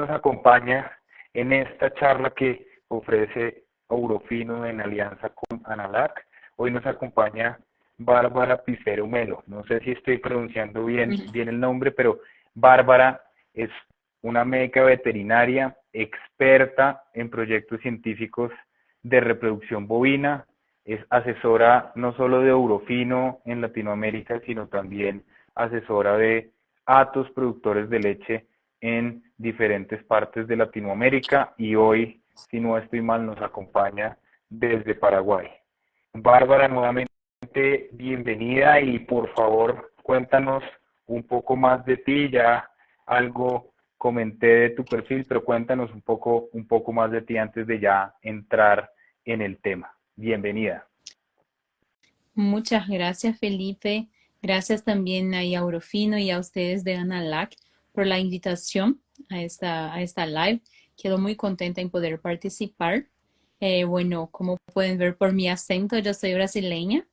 nos acompaña en esta charla que ofrece Eurofino en alianza con Analac. Hoy nos acompaña Bárbara Picero Melo. No sé si estoy pronunciando bien el nombre, pero Bárbara es una médica veterinaria experta en proyectos científicos de reproducción bovina, es asesora no solo de Eurofino en Latinoamérica, sino también asesora de atos productores de leche en diferentes partes de Latinoamérica y hoy, si no estoy mal, nos acompaña desde Paraguay. Bárbara, nuevamente bienvenida y por favor cuéntanos un poco más de ti. Ya algo comenté de tu perfil, pero cuéntanos un poco más de ti antes de ya entrar en el tema. Bienvenida. Muchas gracias, Felipe. Gracias también a Eurofino y a ustedes de Analac por la invitación a esta live. Quedo muy contenta en poder participar. Bueno, como pueden ver por mi acento, yo soy brasileña,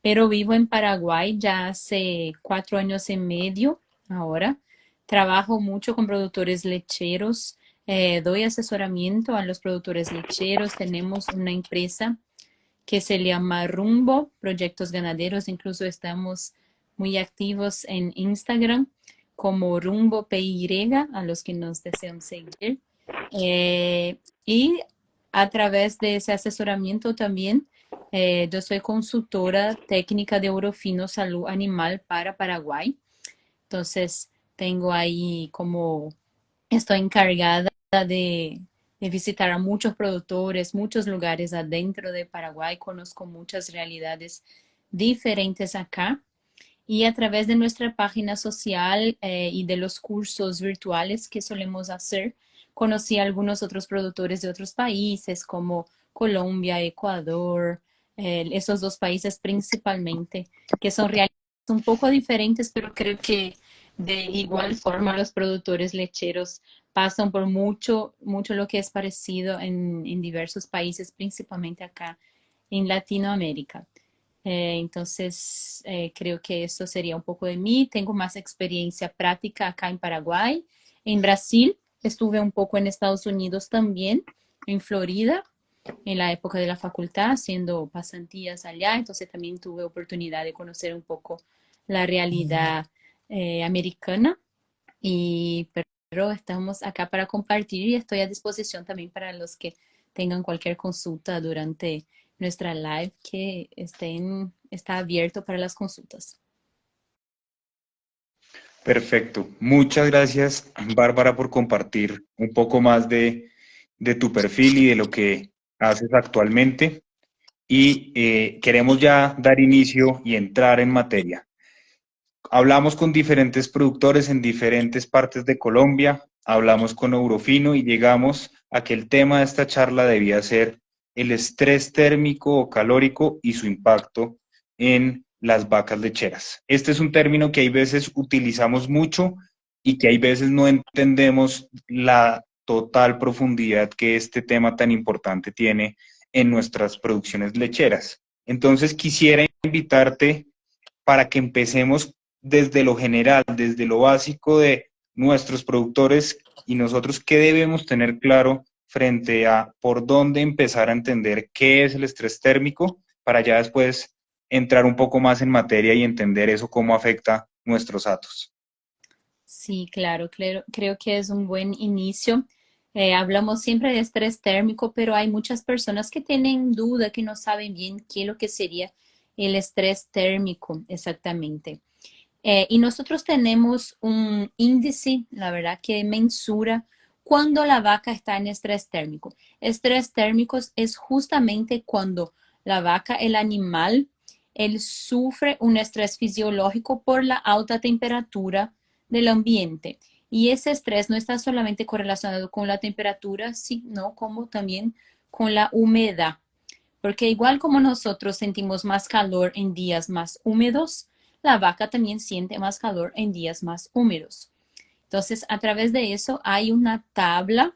pero vivo en Paraguay ya hace 4 años y medio ahora. Trabajo mucho con productores lecheros, doy asesoramiento a los productores lecheros. Tenemos una empresa que se llama Rumbo, Proyectos Ganaderos. Incluso estamos muy activos en Instagram como Rumbo PY, a los que nos desean seguir. Y a través de ese asesoramiento también, yo soy consultora técnica de Eurofino Salud Animal para Paraguay. Entonces, tengo ahí como, estoy encargada de visitar a muchos productores, muchos lugares adentro de Paraguay. Conozco muchas realidades diferentes acá. Y a través de nuestra página social y de los cursos virtuales que solemos hacer, conocí a algunos otros productores de otros países como Colombia, Ecuador, esos dos países principalmente, que son realidades un poco diferentes, pero creo que de igual forma los productores lecheros pasan por mucho lo que es parecido en diversos países, principalmente acá en Latinoamérica. Entonces, creo que eso sería un poco de mí. Tengo más experiencia práctica acá en Paraguay. En Brasil, estuve un poco en Estados Unidos también, en Florida, en la época de la facultad, haciendo pasantías allá. Entonces, también tuve oportunidad de conocer un poco la realidad americana. Pero estamos acá para compartir y estoy a disposición también para los que tengan cualquier consulta durante nuestra live, que está abierto para las consultas. Perfecto. Muchas gracias, Bárbara, por compartir un poco más de tu perfil y de lo que haces actualmente. Y queremos ya dar inicio y entrar en materia. Hablamos con diferentes productores en diferentes partes de Colombia, hablamos con Eurofino y llegamos a que el tema de esta charla debía ser el estrés térmico o calórico y su impacto en las vacas lecheras. Este es un término que hay veces utilizamos mucho y que hay veces no entendemos la total profundidad que este tema tan importante tiene en nuestras producciones lecheras. Entonces quisiera invitarte para que empecemos desde lo general, desde lo básico de nuestros productores y nosotros qué debemos tener claro frente a por dónde empezar a entender qué es el estrés térmico para ya después entrar un poco más en materia y entender eso cómo afecta nuestros datos. Sí, claro, creo que es un buen inicio. Hablamos siempre de estrés térmico, pero hay muchas personas que tienen duda, que no saben bien qué es lo que sería el estrés térmico exactamente. Y nosotros tenemos un índice, la verdad, que mensura cuando la vaca está en estrés térmico. Estrés térmico es justamente cuando la vaca, el animal, él sufre un estrés fisiológico por la alta temperatura del ambiente. Y ese estrés no está solamente correlacionado con la temperatura, sino como también con la humedad. Porque igual como nosotros sentimos más calor en días más húmedos, la vaca también siente más calor en días más húmedos. Entonces, a través de eso hay una tabla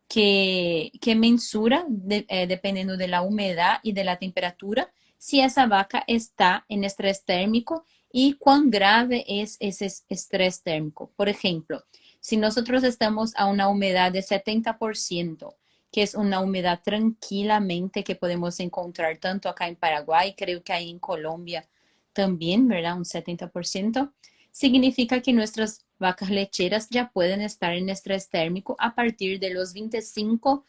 que mensura, dependiendo de la humedad y de la temperatura, si esa vaca está en estrés térmico y cuán grave es ese estrés térmico. Por ejemplo, Si nosotros estamos a una humedad de 70%, que es una humedad tranquilamente que podemos encontrar tanto acá en Paraguay, creo que ahí en Colombia también, ¿verdad? Un 70%, significa que nuestras vacas lecheras ya pueden estar en estrés térmico a partir de los 25,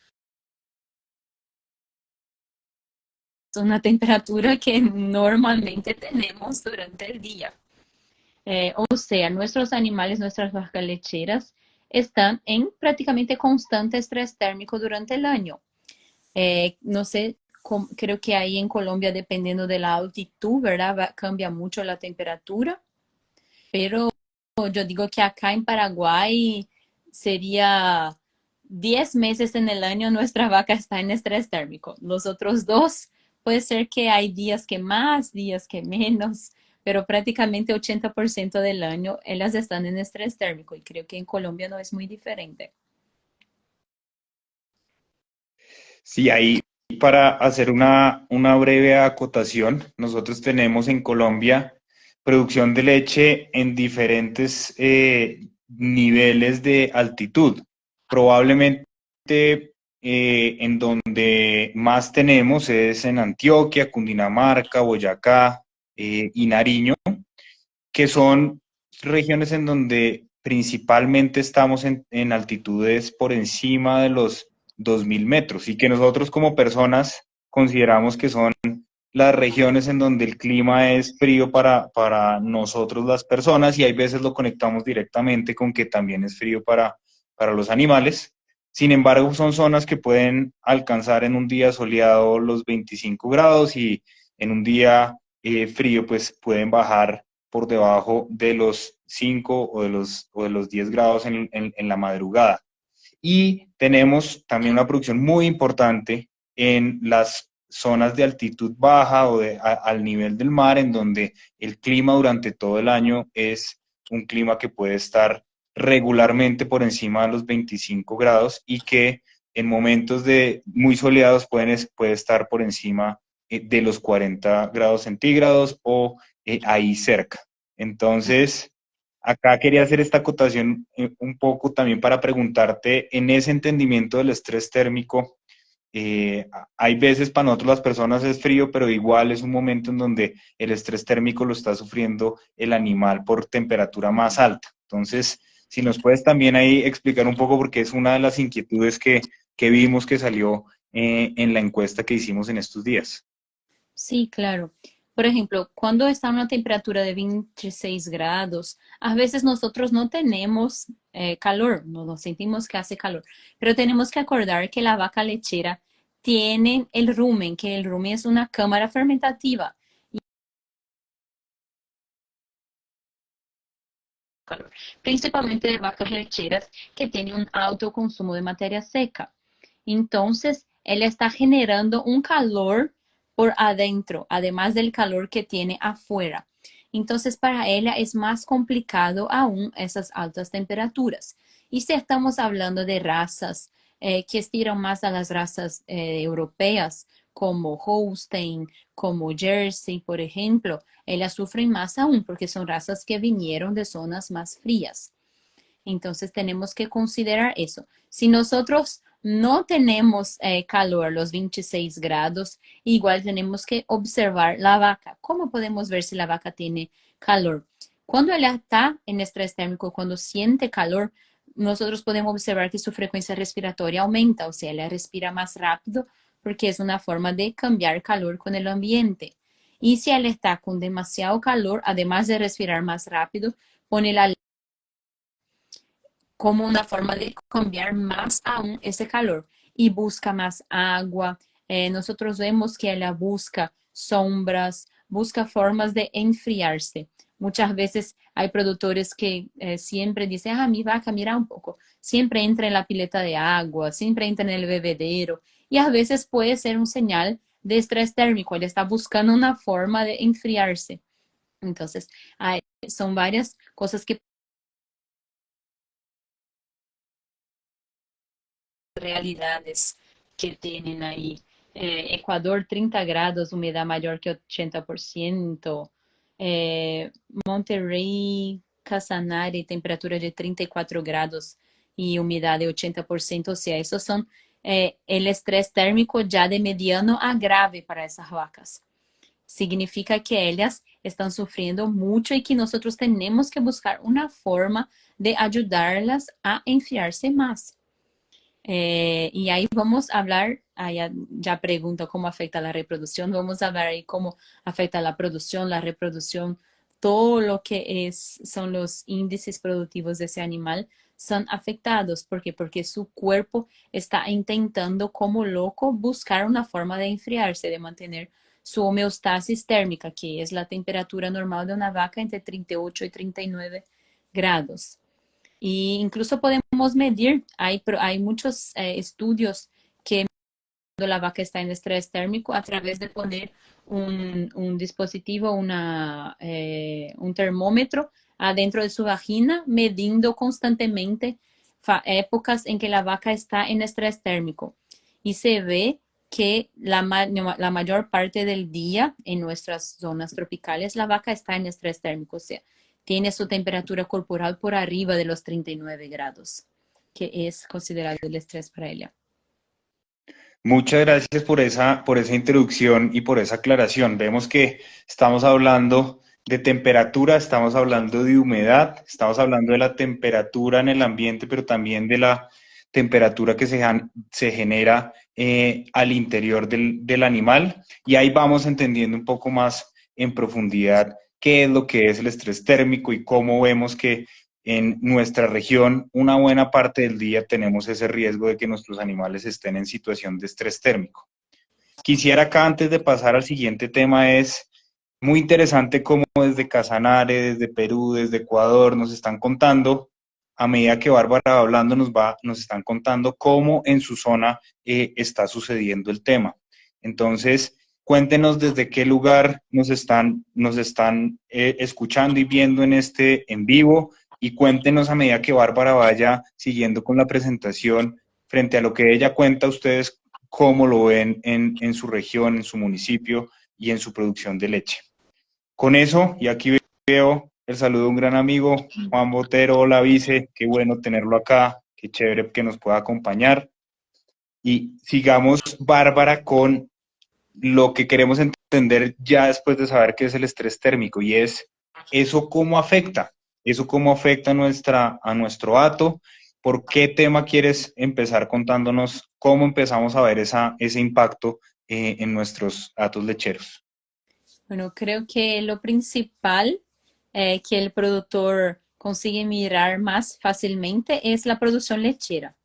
una temperatura que normalmente tenemos durante el día. O sea, nuestros animales, nuestras vacas lecheras, están en prácticamente constante estrés térmico durante el año. No sé, creo que ahí en Colombia, dependiendo de la altitud, ¿verdad? Cambia mucho la temperatura, pero yo digo que acá en Paraguay sería 10 meses en el año nuestra vaca está en estrés térmico. Los otros dos, puede ser que hay días que más, días que menos, pero prácticamente 80% del año ellas están en estrés térmico y creo que en Colombia no es muy diferente. Sí, ahí para hacer una breve acotación, nosotros tenemos en Colombia producción de leche en diferentes niveles de altitud. Probablemente en donde más tenemos es en Antioquia, Cundinamarca, Boyacá y Nariño, que son regiones en donde principalmente estamos en altitudes por encima de los 2000 metros y que nosotros como personas consideramos que son las regiones en donde el clima es frío para nosotros las personas y hay veces lo conectamos directamente con que también es frío para los animales. Sin embargo, son zonas que pueden alcanzar en un día soleado los 25 grados y en un día frío pues pueden bajar por debajo de los 5 o de los 10 grados en la madrugada. Y tenemos también una producción muy importante en las zonas de altitud baja o al nivel del mar, en donde el clima durante todo el año es un clima que puede estar regularmente por encima de los 25 grados y que en momentos de muy soleados puede estar por encima de los 40 grados centígrados o ahí cerca. Entonces, acá quería hacer esta acotación un poco también para preguntarte, en ese entendimiento del estrés térmico, hay veces para nosotros las personas es frío, pero igual es un momento en donde el estrés térmico lo está sufriendo el animal por temperatura más alta. Entonces, si nos puedes también ahí explicar un poco, porque es una de las inquietudes que vimos que salió en la encuesta que hicimos en estos días. Sí, claro. Por ejemplo, cuando está a una temperatura de 26 grados, a veces nosotros no tenemos calor, no nos sentimos que hace calor, pero tenemos que acordar que la vaca lechera tiene el rumen, que el rumen es una cámara fermentativa, calor, principalmente de vacas lecheras que tienen un alto consumo de materia seca. Entonces, él está generando un calor por adentro, además del calor que tiene afuera. Entonces, para ella es más complicado aún esas altas temperaturas. Y si estamos hablando de razas que estiran más a las razas europeas, como Holstein, como Jersey, por ejemplo, ellas sufren más aún porque son razas que vinieron de zonas más frías. Entonces tenemos que considerar eso. Si nosotros no tenemos calor, los 26 grados, igual tenemos que observar la vaca. ¿Cómo podemos ver si la vaca tiene calor? Cuando ella está en estrés térmico, cuando siente calor, nosotros podemos observar que su frecuencia respiratoria aumenta, o sea, ella respira más rápido porque es una forma de cambiar calor con el ambiente. Y si ella está con demasiado calor, además de respirar más rápido, pone la como una forma de cambiar más aún ese calor y busca más agua. Nosotros vemos que ella busca sombras, busca formas de enfriarse. Muchas veces hay productores que siempre dicen, mi vaca, mira un poco, siempre entra en la pileta de agua, siempre entra en el bebedero y a veces puede ser un señal de estrés térmico, él está buscando una forma de enfriarse. Entonces, son varias cosas que realidades que tienen ahí. Ecuador 30 grados, humedad mayor que 80%. Monterrey Casanare, temperatura de 34 grados y humedad de 80%, o sea, esos son el estrés térmico ya de mediano a grave para esas vacas. Significa que ellas están sufriendo mucho y que nosotros tenemos que buscar una forma de ayudarlas a enfriarse más. Y ahí vamos a hablar, ya pregunto cómo afecta la reproducción, vamos a hablar ahí cómo afecta la producción, la reproducción, todo lo que son los índices productivos de ese animal son afectados. ¿Por qué? Porque su cuerpo está intentando como loco buscar una forma de enfriarse, de mantener su homeostasis térmica, que es la temperatura normal de una vaca entre 38 y 39 grados. Y incluso podemos medir, hay muchos estudios que cuando la vaca está en estrés térmico a través de poner un dispositivo, un termómetro adentro de su vagina, medindo constantemente épocas en que la vaca está en estrés térmico. Y se ve que la mayor parte del día en nuestras zonas tropicales la vaca está en estrés térmico, o sea, tiene su temperatura corporal por arriba de los 39 grados, que es considerado el estrés para ella. Muchas gracias por esa introducción y por esa aclaración. Vemos que estamos hablando de temperatura, estamos hablando de humedad, estamos hablando de la temperatura en el ambiente, pero también de la temperatura que se genera al interior del animal. Y ahí vamos entendiendo un poco más en profundidad qué es lo que es el estrés térmico y cómo vemos que en nuestra región, una buena parte del día tenemos ese riesgo de que nuestros animales estén en situación de estrés térmico. Quisiera acá, antes de pasar al siguiente tema, es muy interesante cómo desde Casanare, desde Perú, desde Ecuador, nos están contando, a medida que Bárbara va hablando, nos están contando cómo en su zona está sucediendo el tema. Entonces, cuéntenos desde qué lugar nos están escuchando y viendo en este en vivo, y cuéntenos a medida que Bárbara vaya siguiendo con la presentación, frente a lo que ella cuenta, ustedes cómo lo ven en su región, en su municipio y en su producción de leche. Con eso, y aquí veo el saludo de un gran amigo, Juan Botero, hola vice, qué bueno tenerlo acá, qué chévere que nos pueda acompañar. Y sigamos, Bárbara, con lo que queremos entender ya después de saber qué es el estrés térmico, y es eso cómo afecta a nuestro hato. ¿Por qué tema quieres empezar contándonos cómo empezamos a ver ese impacto en nuestros hatos lecheros? Bueno, creo que lo principal que el productor consigue mirar más fácilmente es la producción lechera.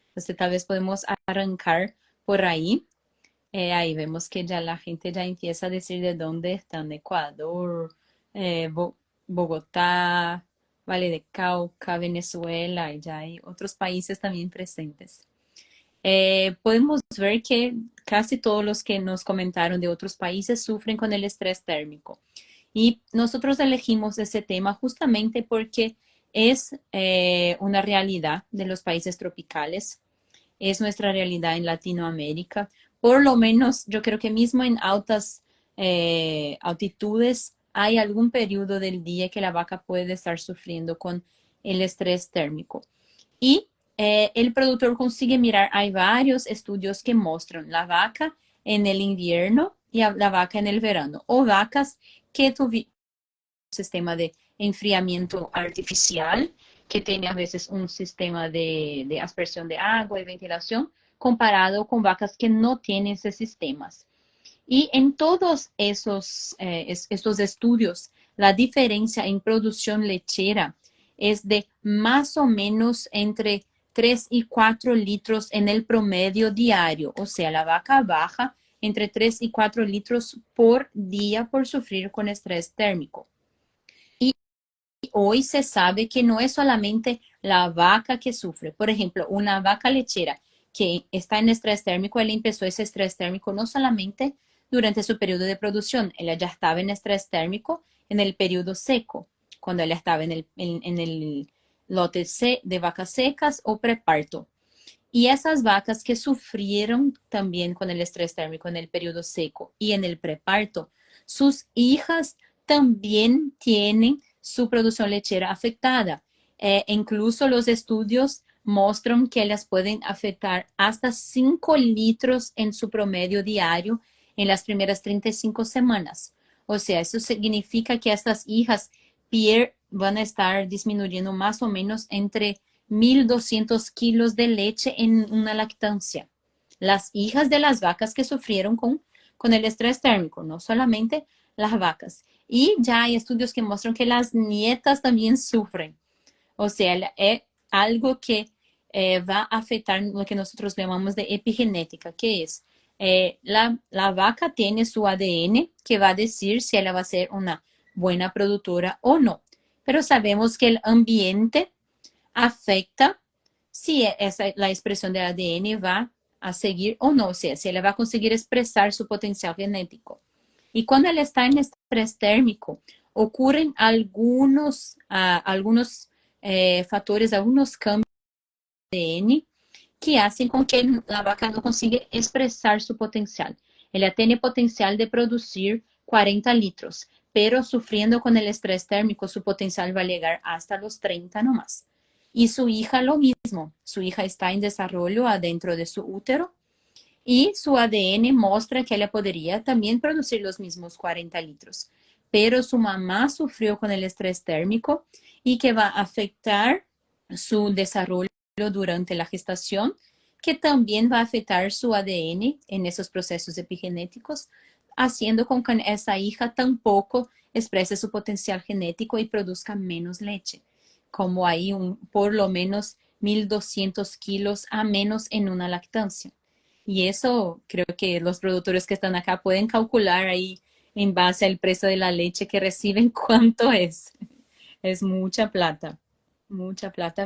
Entonces, tal vez podemos arrancar por ahí. Ahí vemos que ya la gente ya empieza a decir de dónde están: Ecuador, Bogotá, Valle de Cauca, Venezuela, y ya hay otros países también presentes. Podemos ver que casi todos los que nos comentaron de otros países sufren con el estrés térmico. Y nosotros elegimos ese tema justamente porque es una realidad de los países tropicales, es nuestra realidad en Latinoamérica. Por lo menos yo creo que mismo en altas altitudes hay algún periodo del día que la vaca puede estar sufriendo con el estrés térmico. Y el productor consigue mirar, hay varios estudios que muestran la vaca en el invierno y la vaca en el verano, o vacas que tuvieron un sistema de enfriamiento artificial, que tiene a veces un sistema de aspersión de agua y ventilación, comparado con vacas que no tienen esos sistemas. Y en todos estos estudios, la diferencia en producción lechera es de más o menos entre 3 y 4 litros en el promedio diario. O sea, la vaca baja entre 3 y 4 litros por día por sufrir con estrés térmico. Y hoy se sabe que no es solamente la vaca que sufre. Por ejemplo, una vaca lechera que está en estrés térmico, él empezó ese estrés térmico no solamente durante su periodo de producción, ella ya estaba en estrés térmico en el periodo seco, cuando ella estaba en el lote de vacas secas o preparto. Y esas vacas que sufrieron también con el estrés térmico en el periodo seco y en el preparto, sus hijas también tienen su producción lechera afectada. Incluso los estudios muestran que las pueden afectar hasta 5 litros en su promedio diario en las primeras 35 semanas. O sea, eso significa que estas hijas van a estar disminuyendo más o menos entre 1.200 kilos de leche en una lactancia. Las hijas de las vacas que sufrieron con el estrés térmico, no solamente las vacas. Y ya hay estudios que muestran que las nietas también sufren. O sea, es algo que va a afectar lo que nosotros llamamos de epigenética, que es la vaca tiene su ADN que va a decir si ella va a ser una buena productora o no. Pero sabemos que el ambiente afecta si la expresión del ADN va a seguir o no, o sea, si ella va a conseguir expresar su potencial genético. Y cuando ella está en estrés térmico, ocurren algunos factores, algunos cambios de ADN que hacen con que la vaca no consiga expresar su potencial. Ella tiene potencial de producir 40 litros, pero sufriendo con el estrés térmico, su potencial va a llegar hasta los 30 nomás. Y su hija lo mismo. Su hija está en desarrollo adentro de su útero y su ADN muestra que ella podría también producir los mismos 40 litros. Pero su mamá sufrió con el estrés térmico y que va a afectar su desarrollo durante la gestación, que también va a afectar su ADN en esos procesos epigenéticos, haciendo con que esa hija tampoco exprese su potencial genético y produzca menos leche, como hay por lo menos 1.200 kilos a menos en una lactancia. Y eso creo que los productores que están acá pueden calcular ahí en base al precio de la leche que reciben cuánto es. Es mucha plata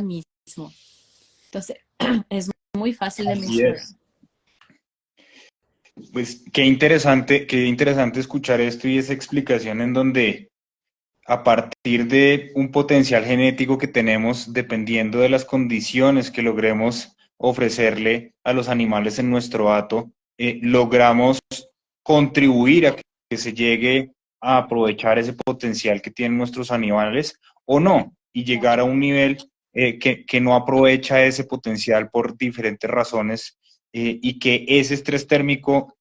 mismo. Entonces, es muy fácil de Así mensurar. es. Pues qué interesante escuchar esto y esa explicación en donde a partir de un potencial genético que tenemos, dependiendo de las condiciones que logremos ofrecerle a los animales en nuestro hato, logramos contribuir a que se llegue a aprovechar ese potencial que tienen nuestros animales o no, y llegar a un nivel que no aprovecha ese potencial por diferentes razones y que ese estrés térmico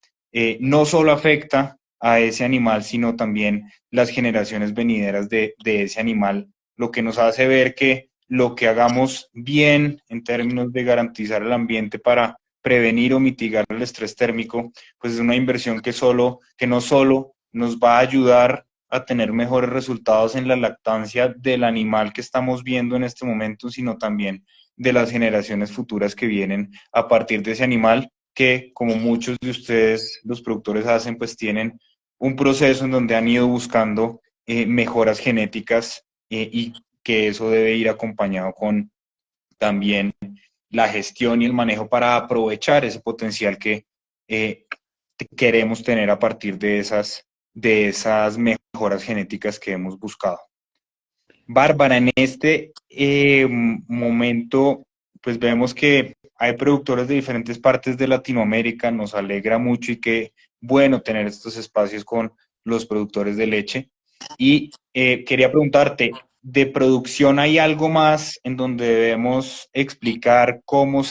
no solo afecta a ese animal, sino también las generaciones venideras de ese animal, lo que nos hace ver que lo que hagamos bien en términos de garantizar el ambiente para prevenir o mitigar el estrés térmico, pues es una inversión que no solo nos va a ayudar a tener mejores resultados en la lactancia del animal que estamos viendo en este momento, sino también de las generaciones futuras que vienen a partir de ese animal que, como muchos de ustedes, los productores hacen, pues tienen un proceso en donde han ido buscando mejoras genéticas y que eso debe ir acompañado con también la gestión y el manejo para aprovechar ese potencial que eh, queremos tener a partir de esas mejoras genéticas que hemos buscado. Bárbara, en este momento, pues vemos que hay productores de diferentes partes de Latinoamérica, nos alegra mucho y qué bueno tener estos espacios con los productores de leche. Y quería preguntarte, ¿de producción hay algo más en donde debemos explicar cómo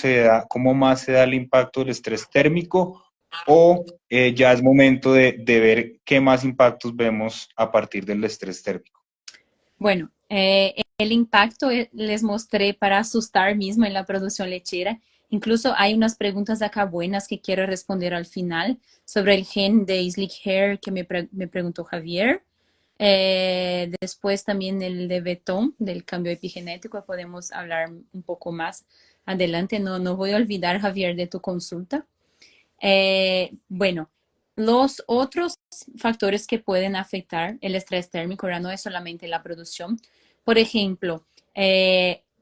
más se da el impacto del estrés térmico? ¿O ya es momento de ver qué más impactos vemos a partir del estrés térmico? Bueno, el impacto les mostré para asustar mismo en la producción lechera. Incluso hay unas preguntas acá buenas que quiero responder al final sobre el gen de Slick Hair que me preguntó Javier. Después también el de Betón, del cambio epigenético, podemos hablar un poco más adelante. No voy a olvidar, Javier, de tu consulta. Bueno, los otros factores que pueden afectar el estrés térmico ya no es solamente la producción. Por ejemplo,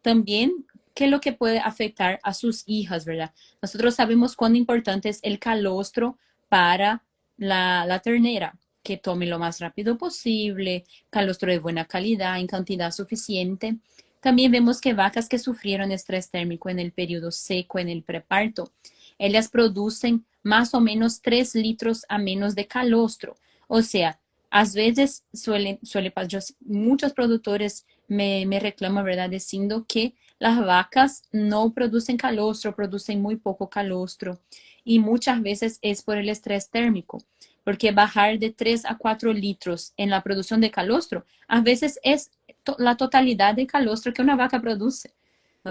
también qué es lo que puede afectar a sus hijas, ¿verdad? Nosotros sabemos cuán importante es el calostro para la ternera, que tome lo más rápido posible, calostro de buena calidad, en cantidad suficiente. También vemos que vacas que sufrieron estrés térmico en el periodo seco, en el preparto, ellas producen más o menos 3 litros a menos de calostro. O sea, A veces suele pasar, muchos productores me reclaman, ¿verdad? Diciendo que las vacas no producen calostro, producen muy poco calostro. Y muchas veces es por el estrés térmico, porque bajar de 3 a 4 litros en la producción de calostro, a veces es la totalidad de calostro que una vaca produce.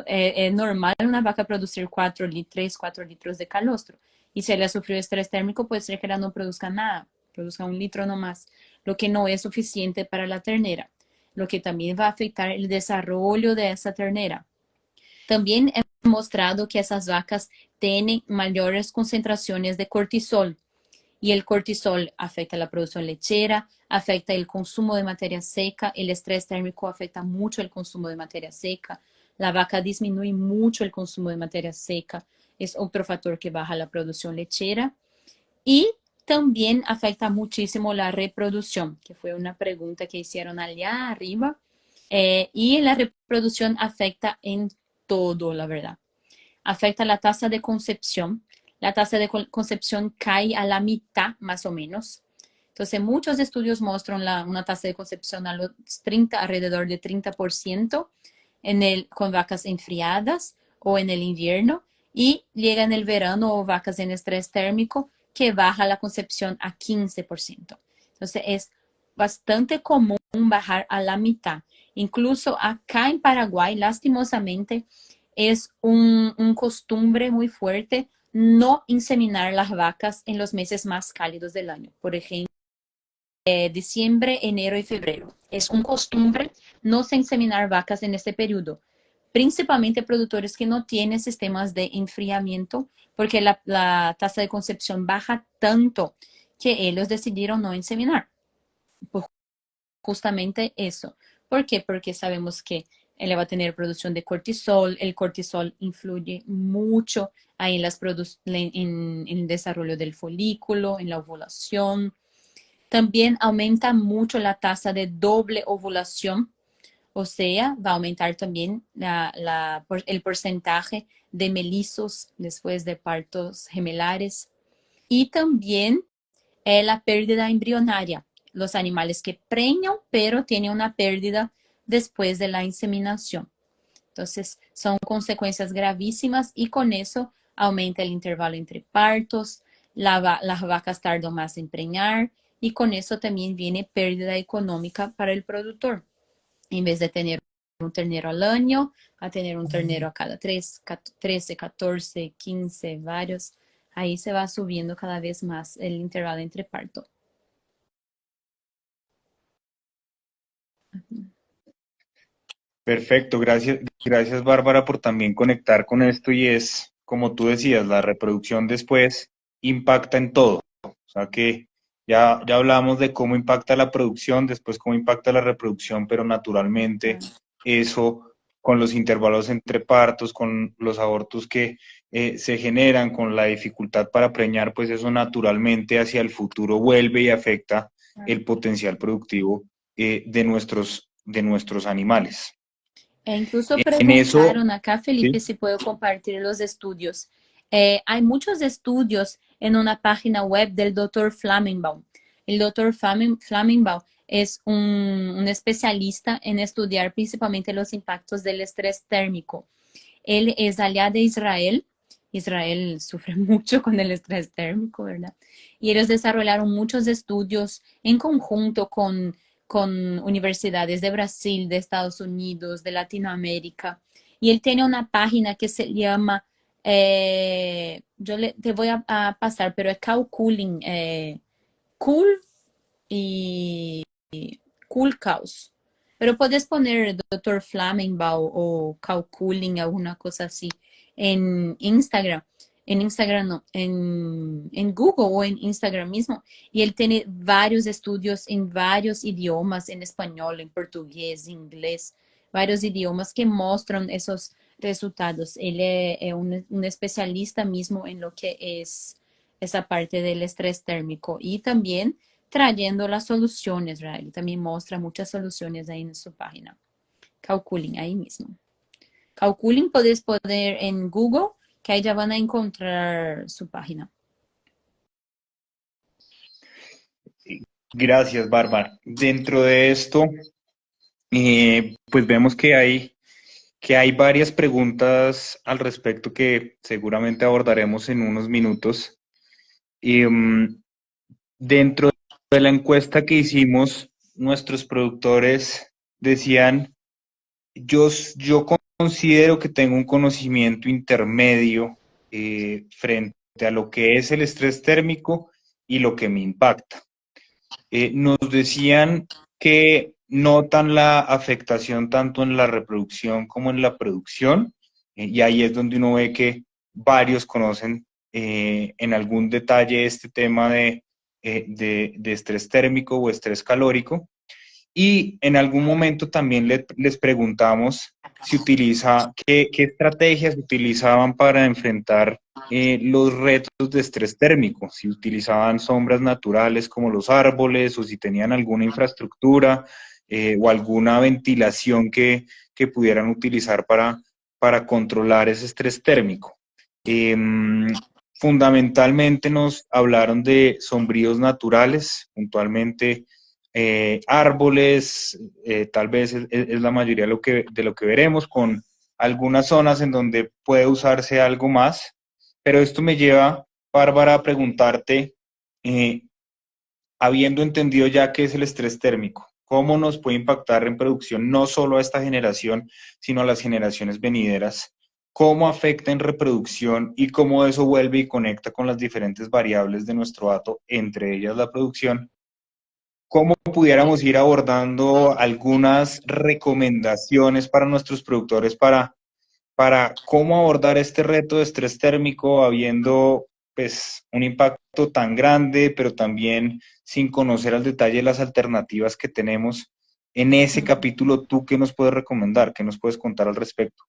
Es normal una vaca producir 3, 4 litros de calostro. Y si ella sufrió estrés térmico, puede ser que ella no produzca nada, produzca 1 litro nomás, lo que no es suficiente para la ternera, lo que también va a afectar el desarrollo de esa ternera. También he mostrado que esas vacas tienen mayores concentraciones de cortisol y el cortisol afecta la producción lechera, afecta el consumo de materia seca, el estrés térmico afecta mucho el consumo de materia seca, la vaca disminuye mucho el consumo de materia seca, es otro factor que baja la producción lechera y también afecta muchísimo la reproducción, que fue una pregunta que hicieron allá arriba. Y la reproducción afecta en todo, la verdad. Afecta la tasa de concepción. La tasa de concepción cae a la mitad, más o menos. Entonces, muchos estudios muestran una tasa de concepción a los 30, alrededor de 30% con vacas enfriadas o en el invierno. Y llega en el verano o vacas en estrés térmico que baja la concepción a 15%. Entonces, es bastante común bajar a la mitad. Incluso acá en Paraguay, lastimosamente, es un costumbre muy fuerte no inseminar las vacas en los meses más cálidos del año. Por ejemplo, diciembre, enero y febrero. Es un costumbre no se inseminar vacas en este periodo, principalmente productores que no tienen sistemas de enfriamiento, porque la tasa de concepción baja tanto que ellos decidieron no inseminar. Por justamente eso. ¿Por qué? Porque sabemos que él va a tener producción de cortisol. El cortisol influye mucho ahí en el desarrollo del folículo, en la ovulación. También aumenta mucho la tasa de doble ovulación, o sea, va a aumentar también el porcentaje de melizos después de partos gemelares. Y también la pérdida embrionaria, los animales que preñan, pero tienen una pérdida después de la inseminación. Entonces, son consecuencias gravísimas y con eso aumenta el intervalo entre partos, las vacas tardan más en preñar y con eso también viene pérdida económica para el productor. En vez de tener un ternero al año, a tener un ternero a cada 13, 14, 15, varios. Ahí se va subiendo cada vez más el intervalo entre parto. Perfecto, gracias Bárbara por también conectar con esto y es, como tú decías, la reproducción después impacta en todo. O sea que ya hablamos de cómo impacta la producción, después cómo impacta la reproducción, pero naturalmente eso con los intervalos entre partos, con los abortos que se generan, con la dificultad para preñar, pues eso naturalmente hacia el futuro vuelve y afecta el potencial productivo de nuestros animales. Incluso En eso, preguntaron acá, Felipe, sí, si puedo compartir los estudios. Hay muchos estudios en una página web del doctor Flammenbaum. El doctor Flammenbaum es un especialista en estudiar principalmente los impactos del estrés térmico. Él es allá de Israel. Israel sufre mucho con el estrés térmico, ¿verdad? Y ellos desarrollaron muchos estudios en conjunto con universidades de Brasil, de Estados Unidos, de Latinoamérica. Y él tiene una página que se llama, te voy a pasar, pero es Calculating, Cool y Cool Caos. Pero puedes poner Dr. Flammenbaum o Calculating, alguna cosa así, en Instagram. En Instagram no, en Google o en Instagram mismo. Y él tiene varios estudios en varios idiomas, en español, en portugués, inglés, varios idiomas que muestran esos resultados. Él es un especialista mismo en lo que es esa parte del estrés térmico y también trayendo las soluciones, ¿verdad? Y también muestra muchas soluciones ahí en su página. Calculen ahí mismo. Calculen puedes poner en Google, que ahí ya van a encontrar su página. Gracias, Bárbara. Dentro de esto, pues vemos que hay varias preguntas al respecto que seguramente abordaremos en unos minutos. Y, dentro de la encuesta que hicimos, nuestros productores decían, yo considero que tengo un conocimiento intermedio frente a lo que es el estrés térmico y lo que me impacta. Nos decían que notan la afectación tanto en la reproducción como en la producción, y ahí es donde uno ve que varios conocen en algún detalle este tema de estrés térmico o estrés calórico. Y en algún momento también les preguntamos si qué estrategias utilizaban para enfrentar los retos de estrés térmico, si utilizaban sombras naturales como los árboles o si tenían alguna infraestructura o alguna ventilación que pudieran utilizar para controlar ese estrés térmico. Fundamentalmente nos hablaron de sombríos naturales, puntualmente árboles, tal vez es la mayoría de lo que veremos, con algunas zonas en donde puede usarse algo más, pero esto me lleva, Bárbara, a preguntarte, eh, habiendo entendido ya qué es el estrés térmico, ¿cómo nos puede impactar en producción no solo a esta generación, sino a las generaciones venideras? ¿Cómo afecta en reproducción y cómo eso vuelve y conecta con las diferentes variables de nuestro dato, entre ellas la producción? ¿Cómo pudiéramos ir abordando algunas recomendaciones para nuestros productores para cómo abordar este reto de estrés térmico habiendo pues un impacto tan grande, pero también sin conocer al detalle las alternativas que tenemos? En ese Ujú. capítulo, ¿tú qué nos puedes recomendar? ¿Qué nos puedes contar al respecto?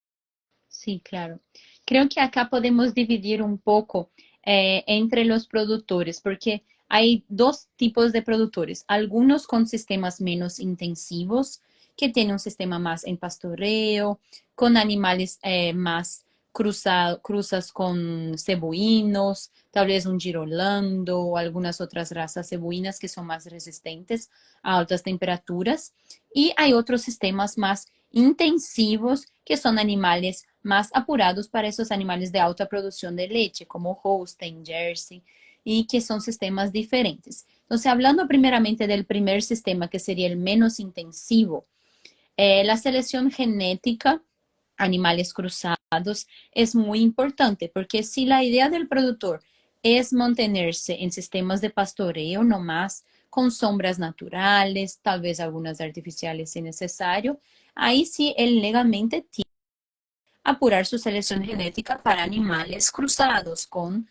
Sí, claro. Creo que acá podemos dividir un poco entre los productores, porque hay dos tipos de productores. Algunos con sistemas menos intensivos, que tienen un sistema más en pastoreo, con animales más cruzas con cebuinos, tal vez un girolando o algunas otras razas cebuinas que son más resistentes a altas temperaturas. Y hay otros sistemas más intensivos, que son animales más apurados para esos animales de alta producción de leche, como Holstein, Jersey, y que son sistemas diferentes. Entonces, hablando primeramente del primer sistema, que sería el menos intensivo, la selección genética, animales cruzados, es muy importante, porque si la idea del productor es mantenerse en sistemas de pastoreo nomás, con sombras naturales, tal vez algunas artificiales si necesario, ahí sí él legalmente tiene que apurar su selección genética para animales cruzados con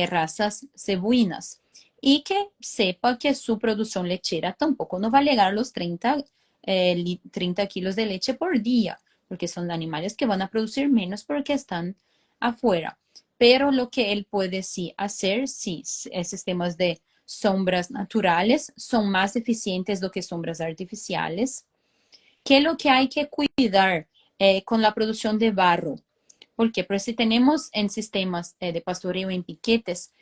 razas cebuinas, y que sepa que su producción lechera tampoco no va a llegar a los 30 kilos de leche por día, porque son animales que van a producir menos porque están afuera. Pero lo que él puede sí hacer, sí, sistemas de sombras naturales son más eficientes do que sombras artificiales. ¿Qué es lo que hay que cuidar con la producción de barro? Porque pues, si tenemos en sistemas de pastoreo en piquetes,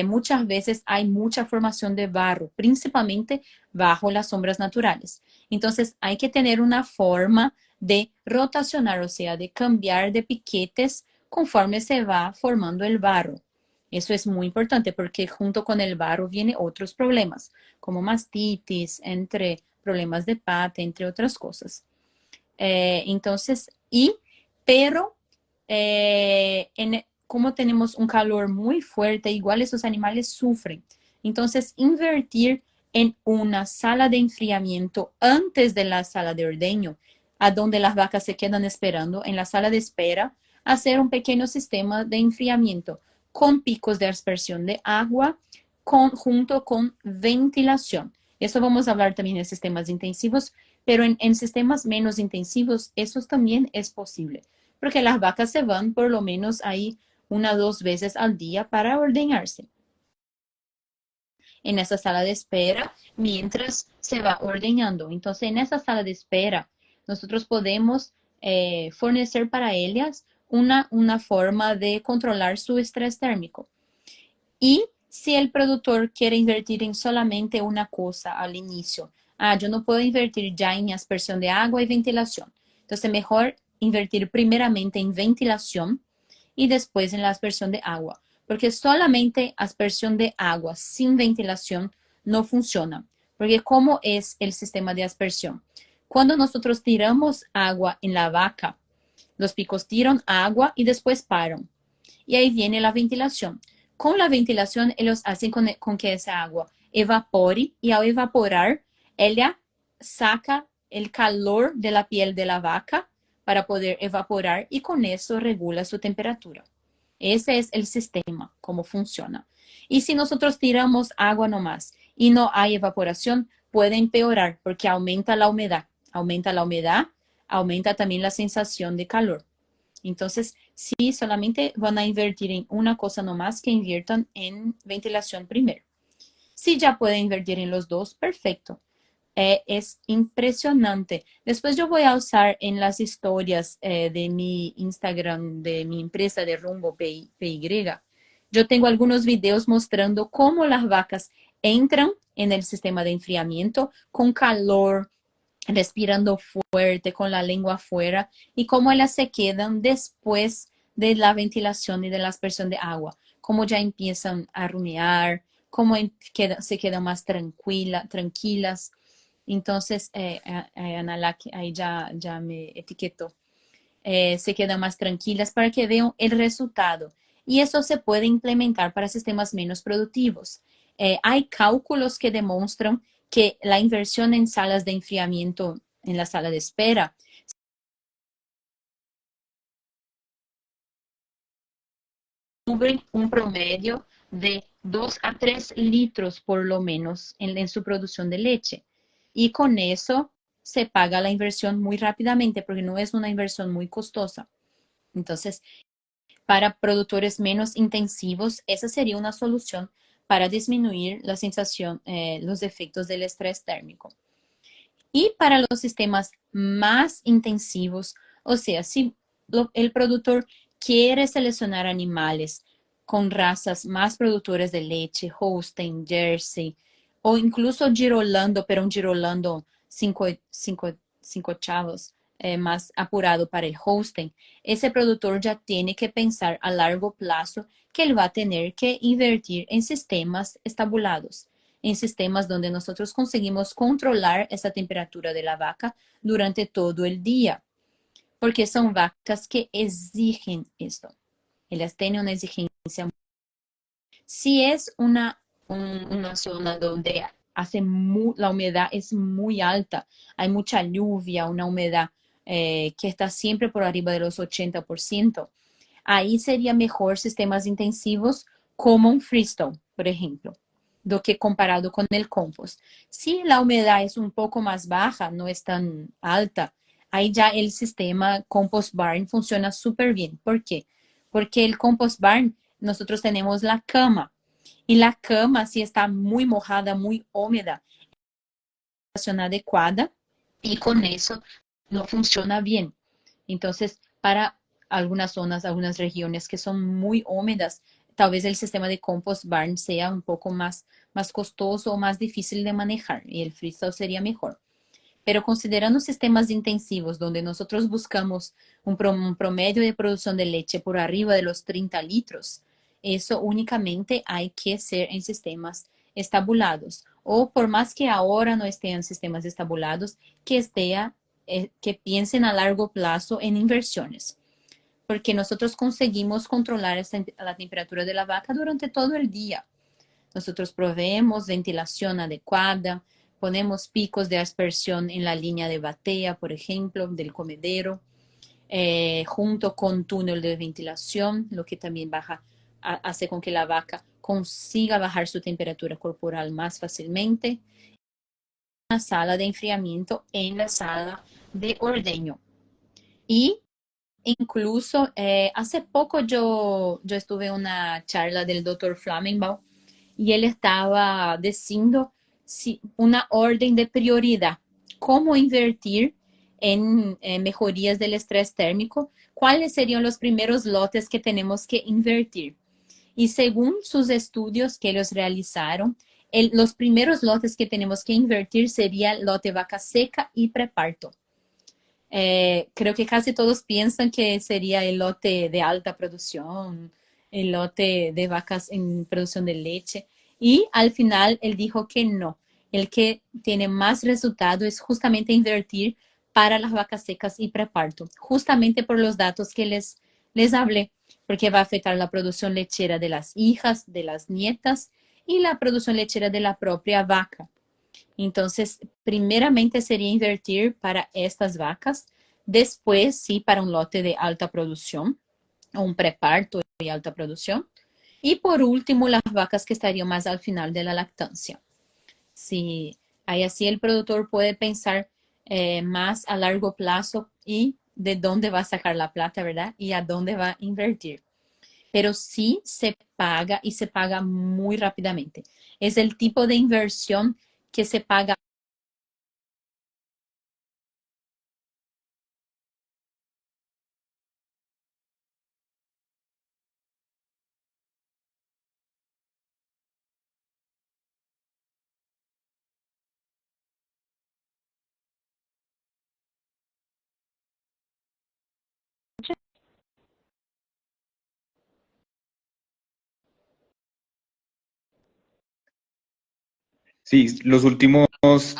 muchas veces hay mucha formación de barro, principalmente bajo las sombras naturales. Entonces hay que tener una forma de rotacionar, o sea, de cambiar de piquetes conforme se va formando el barro. Eso es muy importante porque junto con el barro vienen otros problemas, como mastitis, entre problemas de pata, entre otras cosas. Entonces, pero como tenemos un calor muy fuerte, igual esos animales sufren. Entonces, invertir en una sala de enfriamiento antes de la sala de ordeño, a donde las vacas se quedan esperando en la sala de espera, hacer un pequeño sistema de enfriamiento con picos de aspersión de agua junto con ventilación. Eso vamos a hablar también de sistemas intensivos, pero en sistemas menos intensivos eso también es posible, porque las vacas se van por lo menos ahí 1 o 2 veces al día para ordeñarse en esa sala de espera mientras se va ordeñando. Entonces, en esa sala de espera, nosotros podemos fornecer para ellas una forma de controlar su estrés térmico. Y Si el productor quiere invertir en solamente una cosa al inicio, yo no puedo invertir ya en aspersión de agua y ventilación. Entonces, mejor invertir primeramente en ventilación y después en la aspersión de agua, porque solamente aspersión de agua sin ventilación no funciona. Porque ¿cómo es el sistema de aspersión? Cuando nosotros tiramos agua en la vaca, los picos tiran agua y después paran. Y ahí viene la ventilación. Con la ventilación, ellos hacen con que esa agua evapore y al evaporar, ella saca el calor de la piel de la vaca para poder evaporar y con eso regula su temperatura. Ese es el sistema, cómo funciona. Y si nosotros tiramos agua nomás y no hay evaporación, puede empeorar porque aumenta la humedad. Aumenta la humedad, aumenta también la sensación de calor. Entonces, si solamente van a invertir en una cosa nomás, que inviertan en ventilación primero. Si ya pueden invertir en los dos, perfecto. Es impresionante. Después yo voy a usar en las historias de mi Instagram, de mi empresa de Rumbo PY. Yo tengo algunos videos mostrando cómo las vacas entran en el sistema de enfriamiento con calor, respirando fuerte, con la lengua afuera, y cómo ellas se quedan después de la ventilación y de la aspersión de agua, cómo ya empiezan a rumiar, cómo se quedan más tranquilas. Entonces, Ana, ahí ya me etiquetó. Se quedan más tranquilas para que vean el resultado. Y eso se puede implementar para sistemas menos productivos. Hay cálculos que demuestran que la inversión en salas de enfriamiento en la sala de espera cubre un promedio de 2 a 3 litros por lo menos en su producción de leche. Y con eso se paga la inversión muy rápidamente porque no es una inversión muy costosa. Entonces, para productores menos intensivos, esa sería una solución para disminuir la sensación, los efectos del estrés térmico. Y para los sistemas más intensivos, o sea, si el productor quiere seleccionar animales con razas más productoras de leche, Holstein, Jersey, o incluso Girolando, pero un Girolando cinco chavos, más apurado para el Holstein, ese productor ya tiene que pensar a largo plazo que él va a tener que invertir en sistemas estabulados, en sistemas donde nosotros conseguimos controlar esa temperatura de la vaca durante todo el día, porque son vacas que exigen esto. Ellas tienen una exigencia. Si es una zona donde la humedad es muy alta, hay mucha lluvia, una humedad que está siempre por arriba de los 80%, ahí sería mejor sistemas intensivos como un freestone, por ejemplo, do que comparado con el compost. Si la humedad es un poco más baja, no es tan alta, ahí ya el sistema compost barn funciona súper bien. ¿Por qué? Porque el compost barn, nosotros tenemos la cama, y la cama, si está muy mojada, muy húmeda, es adecuada, y con eso no funciona bien. Entonces, para algunas zonas, algunas regiones que son muy húmedas, tal vez el sistema de compost barn sea un poco más costoso o más difícil de manejar, y el freestyle sería mejor. Pero considerando sistemas intensivos donde nosotros buscamos un promedio de producción de leche por arriba de los 30 litros, eso únicamente hay que ser en sistemas estabulados. O por más que ahora no estén en sistemas estabulados, que piensen a largo plazo en inversiones. Porque nosotros conseguimos controlar la temperatura de la vaca durante todo el día. Nosotros proveemos ventilación adecuada, ponemos picos de aspersión en la línea de batea, por ejemplo, del comedero, junto con túnel de ventilación, lo que también hace con que la vaca consiga bajar su temperatura corporal más fácilmente. Una sala de enfriamiento en la sala de ordeño. Y incluso hace poco yo estuve en una charla del doctor Flamenbaum y él estaba diciendo una orden de prioridad, cómo invertir en mejorías del estrés térmico, cuáles serían los primeros lotes que tenemos que invertir. Y según sus estudios que ellos realizaron, los primeros lotes que tenemos que invertir sería el lote vaca seca y preparto. Creo que casi todos piensan que sería el lote de alta producción, el lote de vacas en producción de leche. Y al final él dijo que no. El que tiene más resultado es justamente invertir para las vacas secas y preparto, justamente por los datos que les hablé, porque va a afectar la producción lechera de las hijas, de las nietas y la producción lechera de la propia vaca. Entonces, primeramente sería invertir para estas vacas, después sí para un lote de alta producción o un preparto de alta producción. Y por último, las vacas que estarían más al final de la lactancia. Sí, ahí así el productor puede pensar más a largo plazo y de dónde va a sacar la plata, ¿verdad? Y a dónde va a invertir. Pero sí se paga y se paga muy rápidamente. Es el tipo de inversión que se paga. Sí, los últimos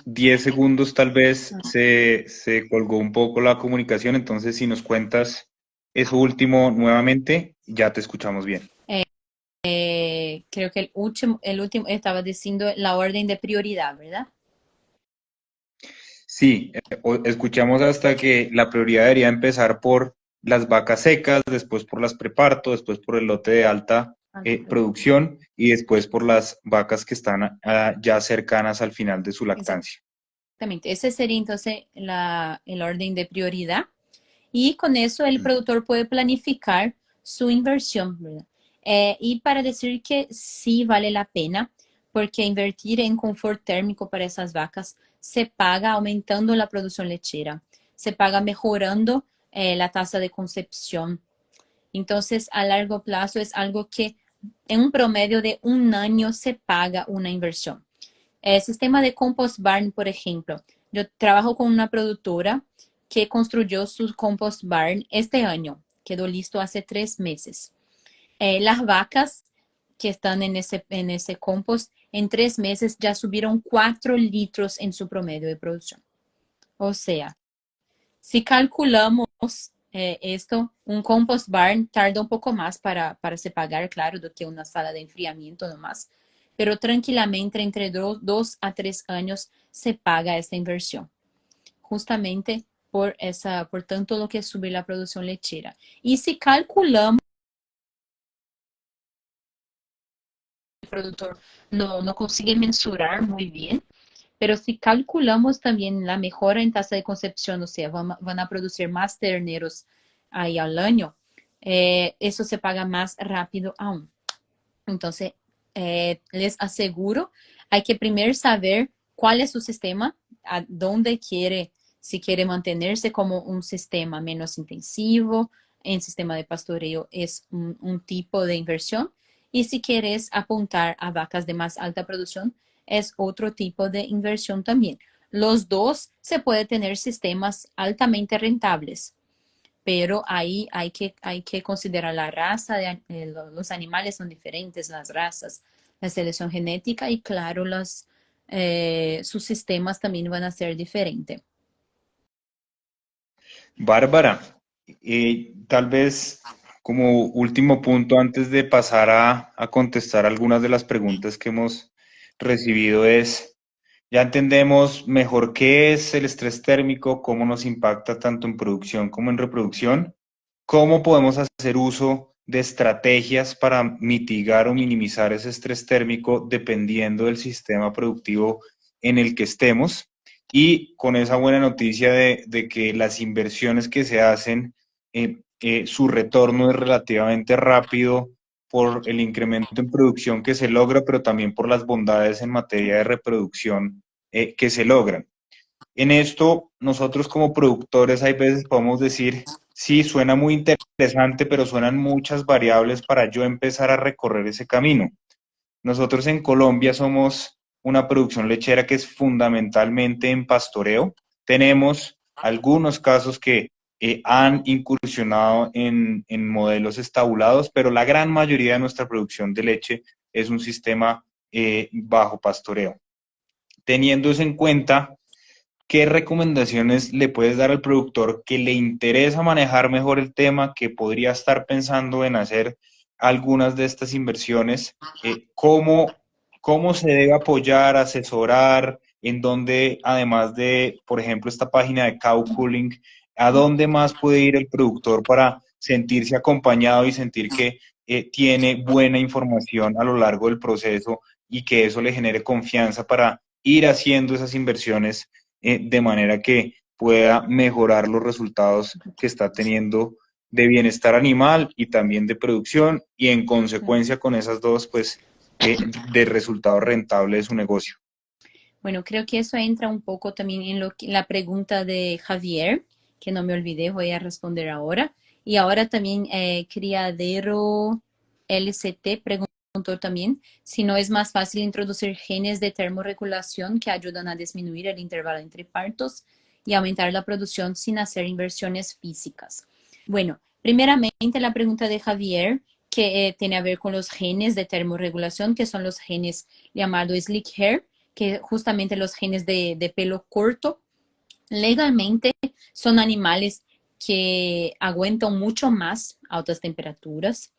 10 segundos tal vez se colgó un poco la comunicación, entonces si nos cuentas eso último nuevamente, ya te escuchamos bien. Creo que el último estaba diciendo la orden de prioridad, ¿verdad? Sí, escuchamos hasta que la prioridad debería empezar por las vacas secas, después por las preparto, después por el lote de alta Alta producción. producción y después por las vacas que están ya cercanas al final de su lactancia. Exactamente. Ese sería entonces el orden de prioridad. Y con eso el productor puede planificar su inversión, ¿verdad? Y para decir que sí vale la pena, porque invertir en confort térmico para esas vacas se paga aumentando la producción lechera, se paga mejorando la tasa de concepción. Entonces, a largo plazo es algo que en un promedio de un año se paga una inversión. El sistema de compost barn, por ejemplo. Yo trabajo con una productora que construyó su compost barn este año. Quedó listo hace 3 meses. Las vacas que están en ese compost en 3 meses ya subieron 4 litros en su promedio de producción. O sea, si calculamos esto, un compost barn tarda un poco más para se pagar, claro, do que una sala de enfriamiento nomás, pero tranquilamente entre 2 a 3 años se paga esta inversión, justamente por tanto lo que sube la producción lechera. Y si calculamos, el productor no consigue mensurar muy bien, pero si calculamos también la mejora en tasa de concepción, o sea, van a producir más terneros ahí al año, eso se paga más rápido aún. Entonces, les aseguro, hay que primero saber cuál es su sistema, a dónde quiere, si quiere mantenerse como un sistema menos intensivo, en sistema de pastoreo es un tipo de inversión, y si quieres apuntar a vacas de más alta producción, es otro tipo de inversión también. Los dos se puede tener sistemas altamente rentables, pero ahí hay que considerar la raza, los animales son diferentes, las razas, la selección genética y claro, sus sistemas también van a ser diferentes. Bárbara, tal vez como último punto antes de pasar a contestar algunas de las preguntas que hemos recibido es, ya entendemos mejor qué es el estrés térmico, cómo nos impacta tanto en producción como en reproducción, cómo podemos hacer uso de estrategias para mitigar o minimizar ese estrés térmico dependiendo del sistema productivo en el que estemos. Y con esa buena noticia de que las inversiones que se hacen, su retorno es relativamente rápido por el incremento en producción que se logra, pero también por las bondades en materia de reproducción que se logran. En esto, nosotros como productores, hay veces podemos decir, Sí, suena muy interesante, pero suenan muchas variables para yo empezar a recorrer ese camino. Nosotros en Colombia somos una producción lechera que es fundamentalmente en pastoreo. Tenemos algunos casos que han incursionado en modelos estabulados, pero la gran mayoría de nuestra producción de leche es un sistema bajo pastoreo. Teniendo eso en cuenta, ¿qué recomendaciones le puedes dar al productor que le interesa manejar mejor el tema, que podría estar pensando en hacer algunas de estas inversiones? ¿Cómo se debe apoyar, asesorar? ¿En dónde, además de, por ejemplo, esta página de Cow Cooling, a dónde más puede ir el productor para sentirse acompañado y sentir que tiene buena información a lo largo del proceso y que eso le genere confianza para ir haciendo esas inversiones de manera que pueda mejorar los resultados que está teniendo de bienestar animal y también de producción y en consecuencia con esas dos, pues, de resultado rentable de su negocio? Bueno, creo que eso entra un poco también en la pregunta de Javier, que no me olvidé, voy a responder ahora. Y ahora también Criadero LCT preguntó también si no es más fácil introducir genes de termorregulación que ayudan a disminuir el intervalo entre partos y aumentar la producción sin hacer inversiones físicas. Bueno, primeramente la pregunta de Javier, que tiene a ver con los genes de termorregulación, que son los genes llamados Slick Hair, que justamente los genes de pelo corto, legalmente son animales que aguantan mucho más altas temperaturas.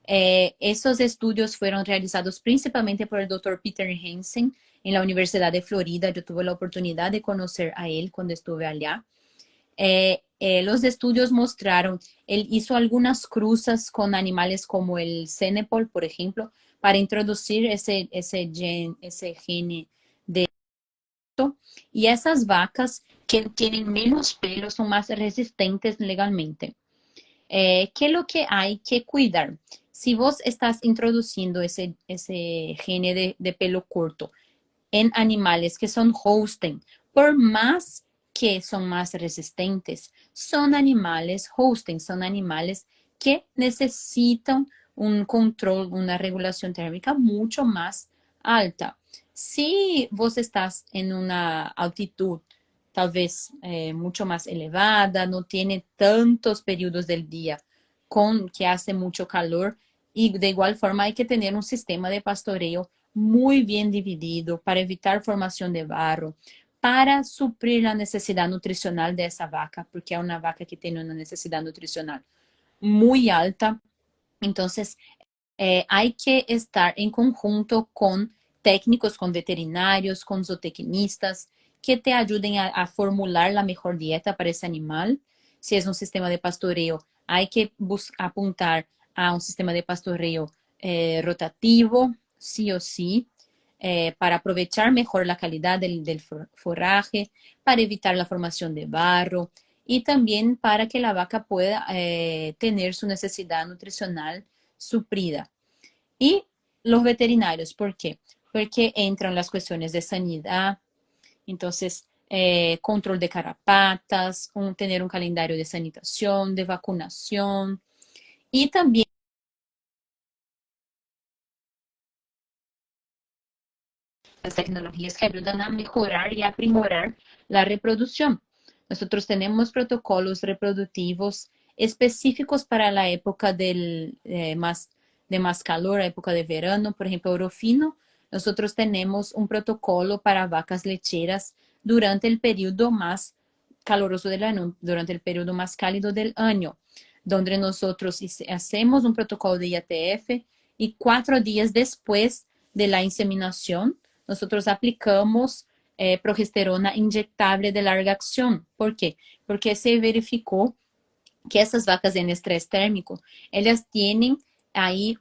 Esos estudios fueron realizados principalmente por el doctor Peter Hansen en la Universidad de Florida. Yo tuve la oportunidad de conocer a él cuando estuve allá. Los estudios mostraron, él hizo algunas cruzas con animales como el Cenepol, por ejemplo, para introducir ese gene de esto. Y esas vacas que tienen menos pelo son más resistentes legalmente. ¿Qué es lo que hay que cuidar? Si vos estás introduciendo ese gene de pelo corto en animales que son Holstein, por más que son más resistentes, son animales Holstein, son animales que necesitan un control, una regulación térmica mucho más alta. Si vos estás en una altitud tal vez mucho más elevada, no tiene tantos periodos del día con que hace mucho calor, y de igual forma hay que tener un sistema de pastoreo muy bien dividido para evitar formación de barro, para suplir la necesidad nutricional de esa vaca, porque es una vaca que tiene una necesidad nutricional muy alta. Entonces, hay que estar en conjunto con técnicos, con veterinarios, con zootecnistas, que te ayuden a formular la mejor dieta para ese animal. Si es un sistema de pastoreo, hay que apuntar a un sistema de pastoreo rotativo, sí o sí, para aprovechar mejor la calidad del forraje, para evitar la formación de barro y también para que la vaca pueda tener su necesidad nutricional suprida. Y los veterinarios, ¿por qué? Porque entran las cuestiones de sanidad, entonces control de carrapatas, tener un calendario de sanitación, de vacunación y también las tecnologías que ayudan a mejorar y a primorar la reproducción. Nosotros tenemos protocolos reproductivos específicos para la época de más calor, la época de verano, por ejemplo, Orofino. Nosotros tenemos un protocolo para vacas lecheras durante el periodo más caluroso del año, durante el periodo más cálido del año, donde nosotros hacemos un protocolo de IATF y 4 días después de la inseminación, nosotros aplicamos progesterona inyectable de larga acción. ¿Por qué? Porque se verificó que essas vacas em estresse térmico, elas tienen ahí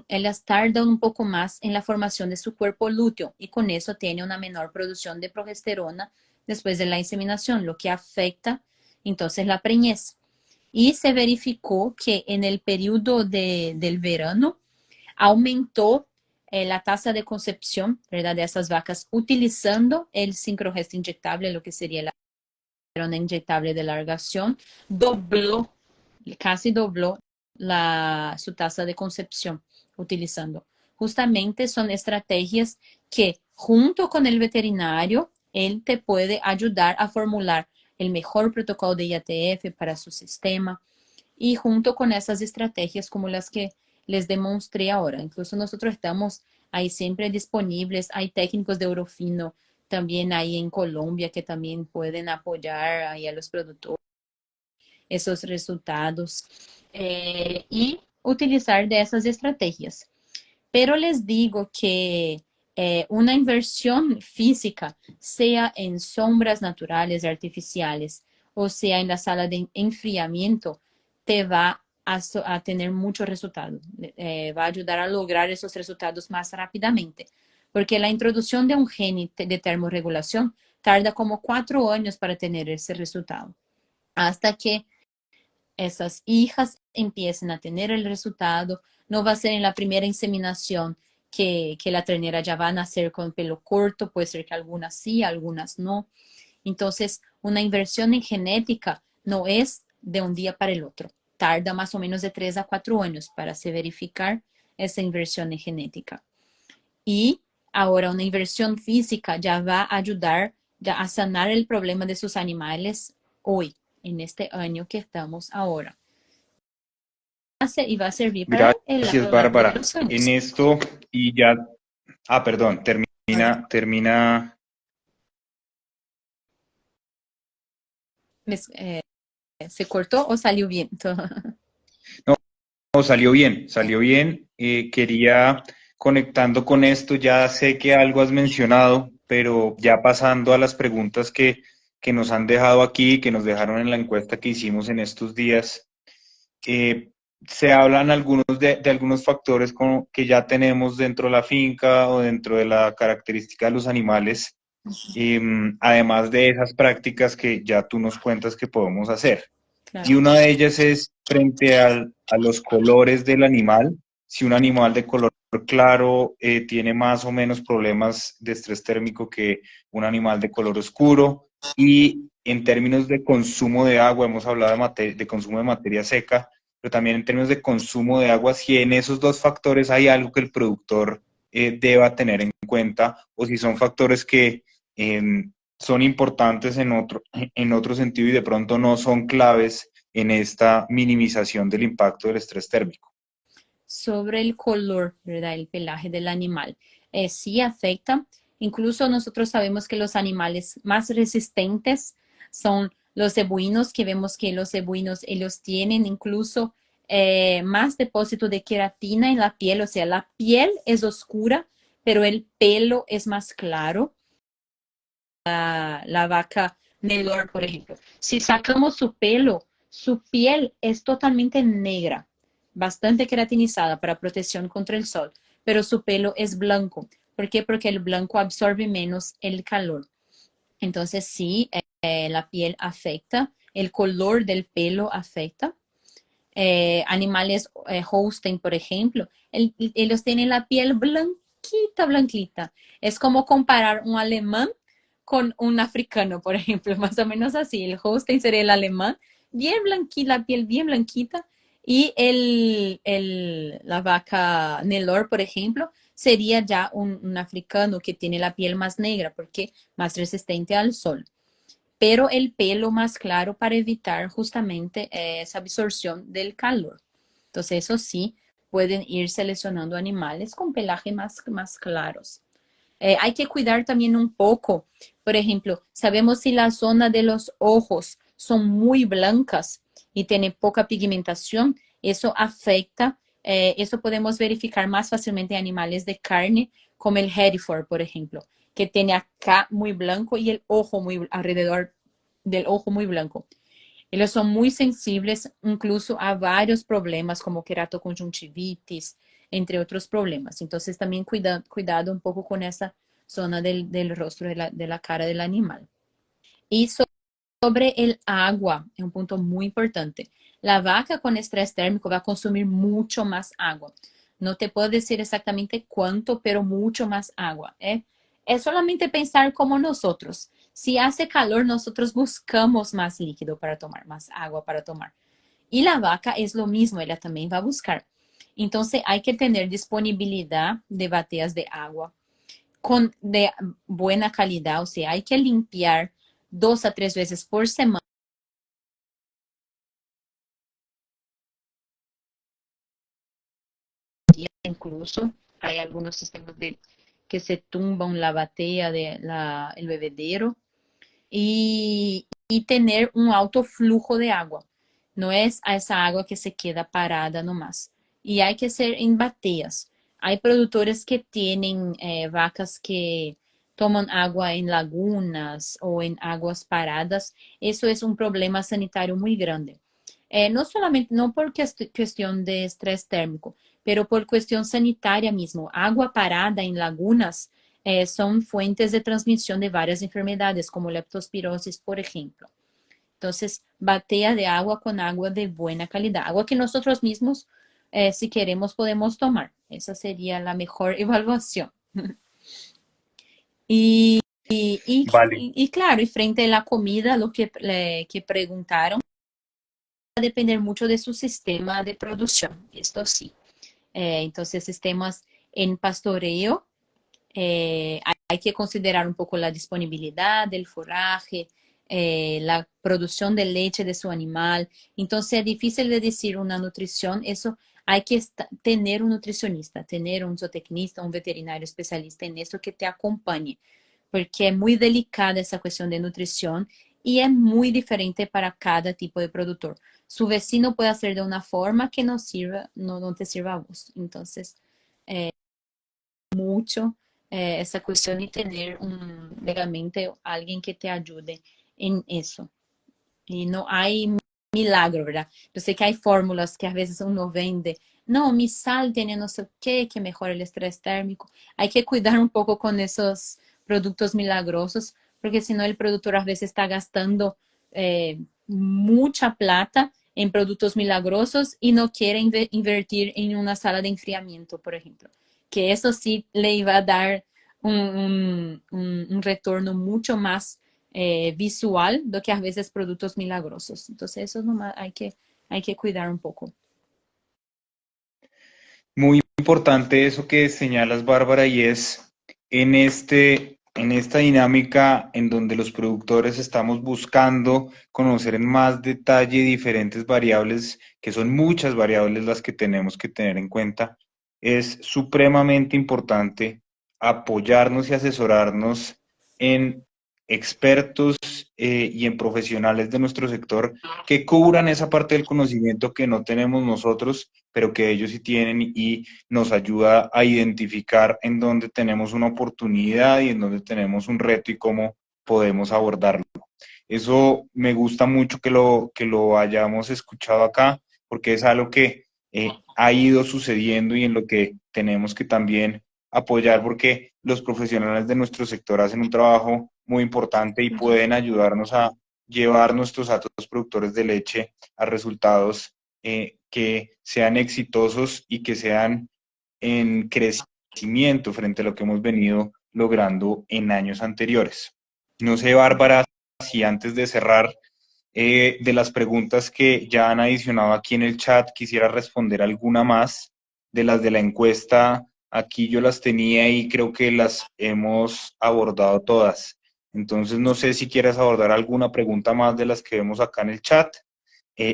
elas tardan un poco más en la formación de su cuerpo lúteo y con eso tiene una menor producción de progesterona después de la inseminación, lo que afecta entonces la preñez. Y se verificó que en el periodo del verano aumentou la tasa de concepción, ¿verdad? De esas vacas utilizando el sincrogest inyectable, lo que sería la inyectable de larga acción, dobló casi dobló su tasa de concepción utilizando. Justamente son estrategias que junto con el veterinario, él te puede ayudar a formular el mejor protocolo de IATF para su sistema y junto con esas estrategias como las que les demostré ahora. Incluso nosotros estamos ahí siempre disponibles, hay técnicos de Eurofino también ahí en Colombia que también pueden apoyar ahí a los productores esos resultados y utilizar de esas estrategias. Pero les digo que una inversión física, sea en sombras naturales, artificiales, o sea en la sala de enfriamiento, te va a tener mucho resultado. Va a ayudar a lograr esos resultados más rápidamente. Porque la introducción de un gen de termorregulación tarda como 4 años para tener ese resultado. Hasta que esas hijas empiecen a tener el resultado, no va a ser en la primera inseminación que la ternera ya va a nacer con pelo corto, puede ser que algunas sí, algunas no. Entonces, una inversión en genética no es de un día para el otro. Tarda más o menos de 3 a 4 años para se verificar esa inversión en genética. Y ahora una inversión física ya va a ayudar ya a sanar el problema de sus animales hoy, en este año que estamos ahora. Y va a servir para el Gracias, largo de Bárbara. los En años. esto, y ya, perdón, Ahora, termina. ¿se cortó o salió bien? No, salió bien, salió bien. Quería, conectando con esto, ya sé que algo has mencionado, pero ya pasando a las preguntas que nos han dejado aquí, que nos dejaron en la encuesta que hicimos en estos días. Se hablan algunos de algunos factores que ya tenemos dentro de la finca o dentro de la característica de los animales, además de esas prácticas que ya tú nos cuentas que podemos hacer. Y Claro. una de ellas es frente a los colores del animal. Si un animal de color claro tiene más o menos problemas de estrés térmico que un animal de color oscuro. Y en términos de consumo de agua, hemos hablado de consumo de materia seca, pero también en términos de consumo de agua, si en esos dos factores hay algo que el productor deba tener en cuenta, o si son factores que son importantes en otro sentido y de pronto no son claves en esta minimización del impacto del estrés térmico. Sobre el color, ¿verdad? El pelaje del animal. Sí afecta. Incluso nosotros sabemos que los animales más resistentes son los cebuinos, que vemos que los cebuinos, ellos tienen incluso más depósito de queratina en la piel, o sea, la piel es oscura, pero el pelo es más claro. La vaca Nelore, por ejemplo. Si sacamos su pelo, su piel es totalmente negra, bastante queratinizada para protección contra el sol, pero su pelo es blanco. ¿Por qué? Porque el blanco absorbe menos el calor. Entonces, sí, la piel afecta, el color del pelo afecta. Animales Holstein, por ejemplo, ellos tienen la piel blanquita, blanquita. Es como comparar un alemán con un africano, por ejemplo, más o menos así. El Holstein sería el alemán, bien blanquita, la piel bien blanquita, y la vaca Nelore, por ejemplo, sería ya un africano que tiene la piel más negra, porque más resistente al sol, pero el pelo más claro para evitar justamente esa absorción del calor. Entonces, eso sí, pueden ir seleccionando animales con pelaje más claros. Hay que cuidar también un poco. Por ejemplo, sabemos si la zona de los ojos son muy blancas y tiene poca pigmentación, eso afecta. Eso podemos verificar más fácilmente en animales de carne, como el Hereford, por ejemplo, que tiene acá muy blanco y el ojo muy alrededor del ojo muy blanco. Ellos son muy sensibles incluso a varios problemas como queratoconjuntivitis, entre otros problemas. Entonces también cuidado un poco con esa zona del rostro de la cara del animal. Y sobre el agua, es un punto muy importante. La vaca con estrés térmico va a consumir mucho más agua. No te puedo decir exactamente cuánto, pero mucho más agua. Es solamente pensar como nosotros. Si hace calor, nosotros buscamos más líquido para tomar, más agua para tomar. Y la vaca es lo mismo, ella también va a buscar. Entonces hay que tener disponibilidad de bateas de agua de buena calidad, o sea, hay que limpiar 2 a 3 veces por semana. Incluso hay algunos sistemas que se tumban la batea el bebedero y tener un alto flujo de agua. No es a esa agua que se queda parada nomás. Y hay que ser en bateas. Hay productores que tienen vacas que toman agua en lagunas o en aguas paradas. Eso es un problema sanitario muy grande. No solamente, no por cuestión de estrés térmico, pero por cuestión sanitaria mismo. Agua parada en lagunas son fuentes de transmisión de varias enfermedades, como leptospirosis, por ejemplo. Entonces, batea de agua con agua de buena calidad, agua que nosotros mismos, si queremos, podemos tomar. Esa sería la mejor evaluación. Y, Vale, y claro, y frente a la comida, lo que preguntaron, va a depender mucho de su sistema de producción, esto sí. Entonces, sistemas en pastoreo, hay que considerar un poco la disponibilidad del forraje, la producción de leche de su animal. Entonces es difícil de decir una nutrición, eso hay que tener un nutricionista, tener un zootecnista, un veterinario especialista en esto que te acompañe, porque es muy delicada esa cuestión de nutrición y es muy diferente para cada tipo de productor. Su vecino puede hacer de una forma que no sirva, no te sirva a vos. Entonces, mucho esa cuestión y tener legalmente alguien que te ayude en eso. Y no hay milagro, ¿verdad? Yo sé que hay fórmulas que a veces uno vende. No, mi sal tiene no sé qué, que mejora el estrés térmico. Hay que cuidar un poco con esos productos milagrosos, porque si no el productor a veces está gastando mucha plata en productos milagrosos y no quiere invertir en una sala de enfriamiento, por ejemplo, que eso sí le iba a dar un retorno mucho más visual do que a veces productos milagrosos. Entonces eso nomás hay que cuidar un poco. muy importante eso que señalas, Bárbara, y es en esta dinámica en donde los productores estamos buscando conocer en más detalle diferentes variables, que son muchas variables las que tenemos que tener en cuenta, es supremamente importante apoyarnos y asesorarnos en expertos y en profesionales de nuestro sector que cubran esa parte del conocimiento que no tenemos nosotros, pero que ellos sí tienen y nos ayuda a identificar en dónde tenemos una oportunidad y en dónde tenemos un reto y cómo podemos abordarlo. Eso me gusta mucho que lo hayamos escuchado acá, porque es algo que ha ido sucediendo y en lo que tenemos que también apoyar, porque los profesionales de nuestro sector hacen un trabajo muy importante y pueden ayudarnos a llevar nuestros datos productores de leche a resultados que sean exitosos y que sean en crecimiento frente a lo que hemos venido logrando en años anteriores. No sé, Bárbara, si antes de cerrar, de las preguntas que ya han adicionado aquí en el chat, quisiera responder alguna más de las de la encuesta. Aquí yo las tenía y creo que las hemos abordado todas. Entonces, no sé si quieres abordar alguna pregunta más de las que vemos acá en el chat,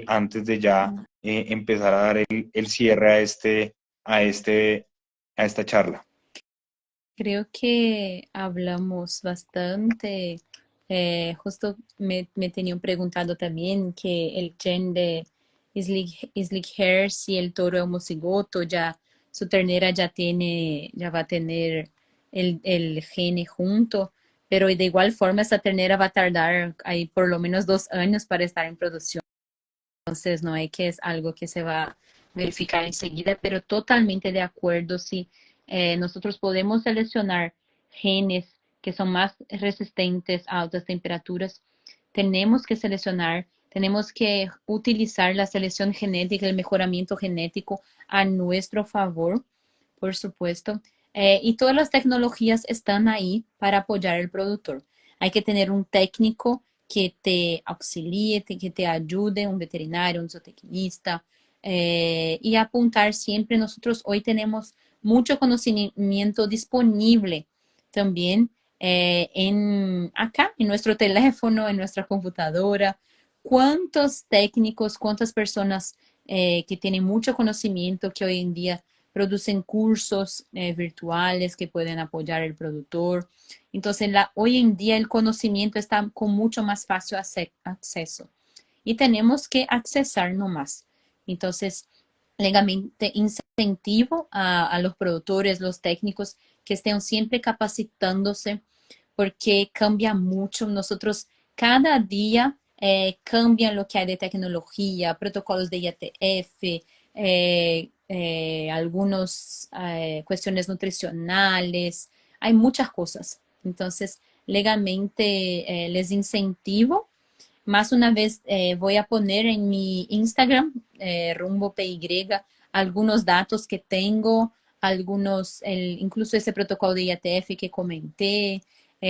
antes de ya empezar a dar el cierre a esta charla. Creo que hablamos bastante. Justo me tenían preguntado también que el gen de Islick si el toro homocigoto, ya su ternera ya va a tener el gene junto, pero de igual forma esa ternera va a tardar ahí por lo menos 2 años para estar en producción. Entonces no hay que es algo que se va a verificar enseguida, pero totalmente de acuerdo si nosotros podemos seleccionar genes que son más resistentes a altas temperaturas, tenemos que seleccionar, tenemos que utilizar la selección genética, el mejoramiento genético a nuestro favor, por supuesto. Y todas las tecnologías están ahí para apoyar al productor. Hay que tener un técnico que te auxilie, que te ayude, un veterinario, un zootecnista, y apuntar siempre. Nosotros hoy tenemos mucho conocimiento disponible también acá, en nuestro teléfono, en nuestra computadora. ¿Cuántos técnicos, cuántas personas que tienen mucho conocimiento que hoy en día producen cursos virtuales que pueden apoyar al productor? Entonces, hoy en día el conocimiento está con mucho más fácil acceso y tenemos que accesar nomás. Entonces, legalmente incentivo a los productores, los técnicos que estén siempre capacitándose porque cambia mucho. Nosotros cada día cambian lo que hay de tecnología, protocolos de IATF, algunas cuestiones nutricionales, hay muchas cosas. Entonces, legalmente les incentivo. Más una vez voy a poner en mi Instagram, Rumbo PY, algunos datos que tengo, incluso ese protocolo de IATF que comenté,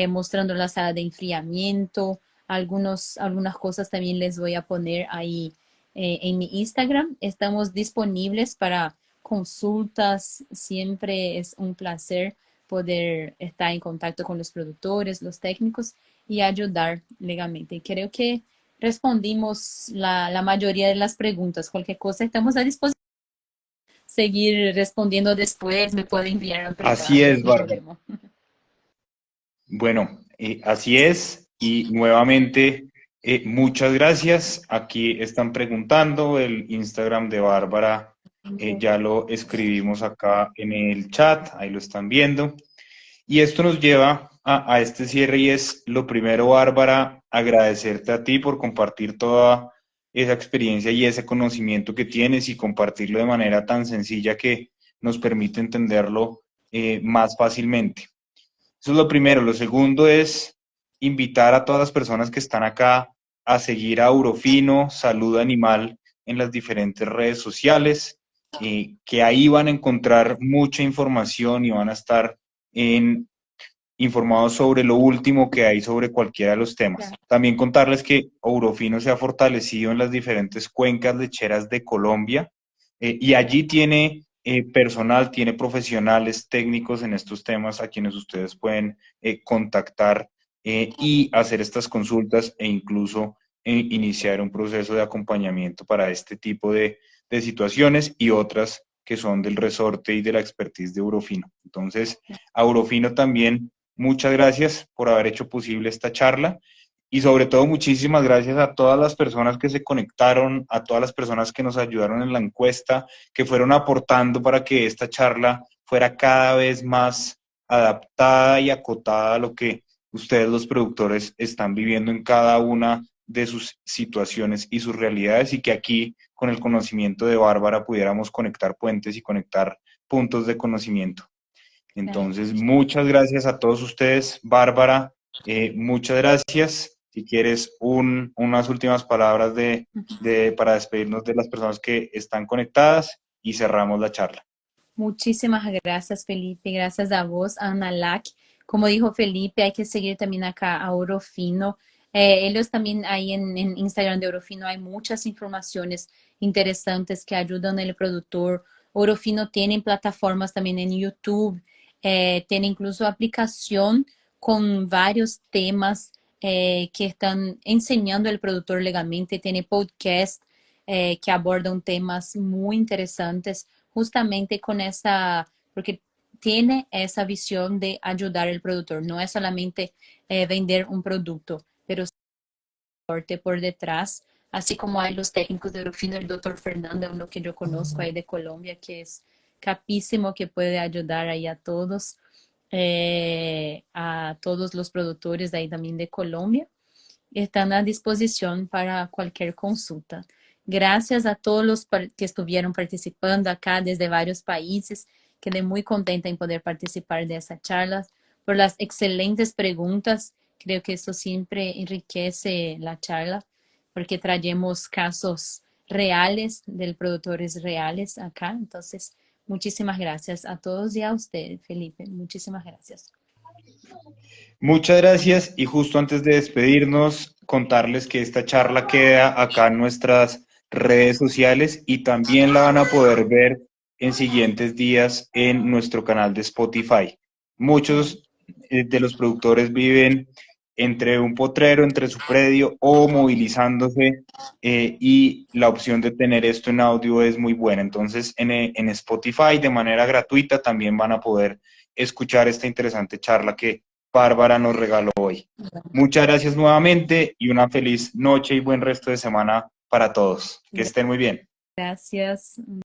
mostrando la sala de enfriamiento, algunas cosas también les voy a poner ahí en mi Instagram. Estamos disponibles para consultas, siempre es un placer poder estar en contacto con los productores, los técnicos y ayudar legalmente. Creo que respondimos la mayoría de las preguntas. Cualquier cosa estamos a disposición. Seguir respondiendo después, me puede enviar un Así privado es, y lo Bárbara. vemos. Bueno, así es. Y nuevamente, muchas gracias. Aquí están preguntando el Instagram de Bárbara. Ya lo escribimos acá en el chat, ahí lo están viendo. Y esto nos lleva a este cierre y es lo primero, Bárbara, agradecerte a ti por compartir toda esa experiencia y ese conocimiento que tienes y compartirlo de manera tan sencilla que nos permite entenderlo más fácilmente. Eso es lo primero. Lo segundo es invitar a todas las personas que están acá a seguir a Eurofino, Salud Animal en las diferentes redes sociales, que ahí van a encontrar mucha información y van a estar informados sobre lo último que hay sobre cualquiera de los temas. También contarles que Eurofino se ha fortalecido en las diferentes cuencas lecheras de Colombia y allí tiene personal, tiene profesionales técnicos en estos temas a quienes ustedes pueden contactar y hacer estas consultas e incluso iniciar un proceso de acompañamiento para este tipo de situaciones y otras que son del resorte y de la expertise de Eurofino. Entonces, a Eurofino también muchas gracias por haber hecho posible esta charla y sobre todo muchísimas gracias a todas las personas que se conectaron, a todas las personas que nos ayudaron en la encuesta, que fueron aportando para que esta charla fuera cada vez más adaptada y acotada a lo que ustedes los productores están viviendo en cada una de sus situaciones y sus realidades y que aquí con el conocimiento de Bárbara pudiéramos conectar puentes y conectar puntos de conocimiento. Entonces, muchas gracias a todos ustedes. Bárbara, muchas gracias. Si quieres unas últimas palabras para despedirnos de las personas que están conectadas y cerramos la charla. Muchísimas gracias, Felipe. Gracias a vos, Ana Lac. Como dijo Felipe, hay que seguir también acá a Orofino. Ellos también ahí en Instagram de Orofino hay muchas informaciones interesantes que ayudan al productor. Orofino tiene plataformas también en YouTube, tiene incluso aplicación con varios temas que están enseñando al productor legalmente. Tiene podcast que abordan temas muy interesantes justamente con esa, porque tiene esa visión de ayudar al productor, no es solamente vender un producto, pero por detrás, así como hay los técnicos de Rufino, el doctor Fernando, uno que yo conozco ahí de Colombia, que es capísimo, que puede ayudar ahí a todos los productores de ahí también de Colombia. Están a disposición para cualquier consulta. Gracias a todos los que estuvieron participando acá desde varios países. Quedé muy contenta en poder participar de esa charla, por las excelentes preguntas. Creo que eso siempre enriquece la charla, porque traemos casos reales de productores reales acá. Entonces, muchísimas gracias a todos y a usted, Felipe. Muchísimas gracias. Muchas gracias y justo antes de despedirnos, contarles que esta charla queda acá en nuestras redes sociales y también la van a poder ver en siguientes días en nuestro canal de Spotify. Muchos de los productores viven entre un potrero, entre su predio o movilizándose y la opción de tener esto en audio es muy buena. Entonces en Spotify de manera gratuita también van a poder escuchar esta interesante charla que Bárbara nos regaló hoy. Muchas gracias nuevamente y una feliz noche y buen resto de semana para todos. Que estén muy bien. Gracias.